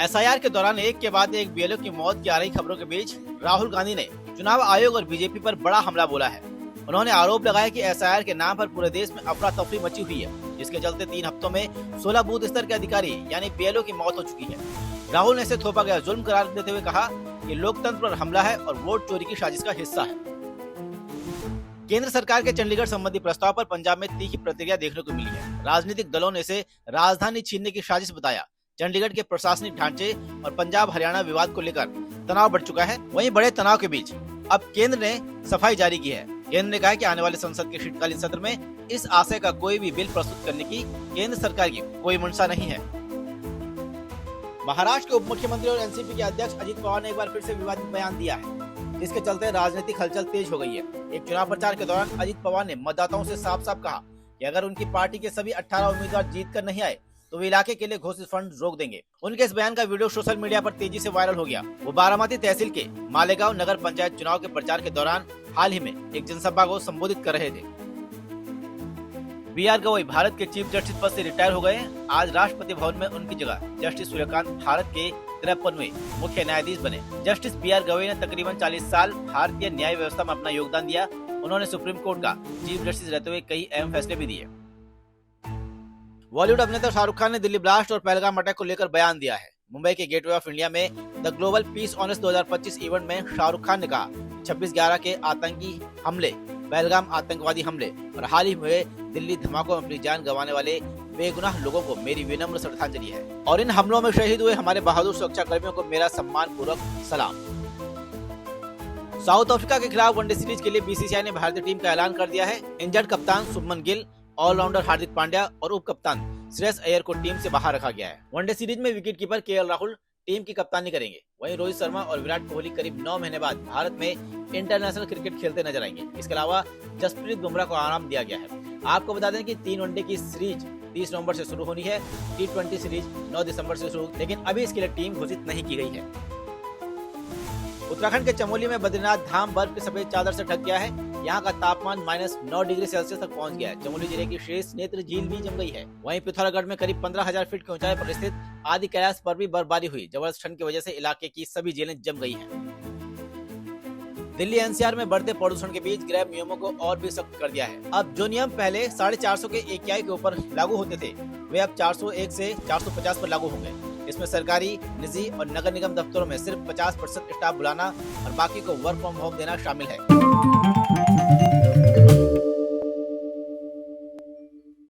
SIR के दौरान एक के बाद एक बीएलओ की मौत की आ रही खबरों के बीच राहुल गांधी ने चुनाव आयोग और बीजेपी पर बड़ा हमला बोला है। उन्होंने आरोप लगाया कि एसआईआर के नाम पर पूरे देश में अफरा तफरी मची हुई है, जिसके चलते 3 हफ्तों में 16 बूथ स्तर के अधिकारी यानी बीएलओ की मौत हो चुकी है। राहुल ने इसे थोपा गया जुल्म करार देते हुए कहा कि लोकतंत्र पर हमला है और वोट चोरी की साजिश का हिस्सा है। केंद्र सरकार के चंडीगढ़ संबंधी प्रस्ताव पर पंजाब में तीखी प्रतिक्रिया देखने को मिली है। राजनीतिक दलों ने इसे राजधानी छीनने की साजिश बताया। चंडीगढ़ के प्रशासनिक ढांचे और पंजाब हरियाणा विवाद को लेकर तनाव बढ़ चुका है। वहीं बड़े तनाव के बीच अब केंद्र ने सफाई जारी की है। केंद्र ने कहा है कि आने वाले संसद के शीतकालीन सत्र में इस आशय का कोई भी बिल प्रस्तुत करने की केंद्र सरकार की कोई मंशा नहीं है। महाराष्ट्र के उप मुख्यमंत्री और एनसीपी के अध्यक्ष अजित पवार ने एक बार फिर से विवादित बयान दिया है, जिसके चलते राजनीतिक हलचल तेज हो गई है। एक चुनाव प्रचार के दौरान अजित पवार ने मतदाताओं से साफ साफ कहा कि अगर उनकी पार्टी के सभी 18 उम्मीदवार जीत कर नहीं आए तो वे इलाके के लिए घोषित फंड रोक देंगे। उनके इस बयान का वीडियो सोशल मीडिया पर तेजी से वायरल हो गया। वो बारामती तहसील के मालेगांव नगर पंचायत चुनाव के प्रचार के दौरान हाल ही में एक जनसभा को संबोधित कर रहे थे। बी आर गवई भारत के चीफ जस्टिस पद से रिटायर हो गए। आज राष्ट्रपति भवन में उनकी जगह जस्टिस सूर्यकांत भारत के 53वें मुख्य न्यायाधीश बने। जस्टिस बी आर गवई ने तकरीबन 40 साल भारतीय न्याय व्यवस्था में अपना योगदान दिया। उन्होंने सुप्रीम कोर्ट का चीफ जस्टिस रहते हुए कई अहम फैसले भी दिए। बॉलीवुड अभिनेता शाहरुख खान ने दिल्ली ब्लास्ट और पहलगाम अटैक को लेकर बयान दिया है। मुंबई के गेटवे ऑफ इंडिया में the global piece honest 2025 event में शाहरुख खान ने कहा 26/11 के आतंकी हमले, पहलगाम आतंकवादी हमले और हाल ही हुए दिल्ली धमाकों में अपनी जान गंवाने वाले बेगुनाह लोगों को मेरी विनम्र श्रद्धांजलि है और इन हमलों में शहीद हुए हमारे बहादुर सुरक्षा कर्मियों को मेरा सम्मान पूर्वक सलाम। साउथ अफ्रीका के खिलाफ वनडे सीरीज के लिए बीसीसीआई ने भारतीय टीम का ऐलान कर दिया है। इंजर्ड कप्तान शुभमन गिल, ऑलराउंडर हार्दिक पांड्या और उप कप्तान श्रेयस अय्यर को टीम से बाहर रखा गया है। वनडे सीरीज में wicket keeper KL Rahul team की कप्तानी करेंगे। वहीं रोहित शर्मा और विराट कोहली करीब 9 महीने बाद भारत में इंटरनेशनल क्रिकेट खेलते नजर आएंगे। इसके अलावा जसप्रीत बुमराह को आराम दिया गया है। आपको बता दें कि 3 वनडे की सीरीज 30 नवंबर से शुरू होनी है। T20 सीरीज 9 दिसंबर से शुरू, लेकिन अभी इसके लिए टीम घोषित नहीं की गई है। उत्तराखंड के चमोली में बद्रीनाथ धाम बर्फ की सफेद चादर से ढक गया है। यहाँ का तापमान -9 डिग्री सेल्सियस तक पहुँच गया है। चमोली जिले की शेष नेत्र झील भी जम गई है। वहीं पिथौरागढ़ में करीब 15,000 फीट की ऊंचाई पर स्थित आदि कैलाश पर भी बर्फबारी हुई। जबरदस्त ठंड की वजह से इलाके की सभी झीलें जम गई हैं। दिल्ली एनसीआर में बढ़ते प्रदूषण के बीच गृह नियमों को और भी सख्त कर दिया है। अब जो नियम पहले 450 के AQI के ऊपर लागू होते थे, वे अब 401 से 450 पर लागू होंगे। इसमें सरकारी, निजी और नगर निगम दफ्तरों में सिर्फ 50% स्टाफ बुलाना और बाकी को वर्क फ्रॉम होम देना शामिल है।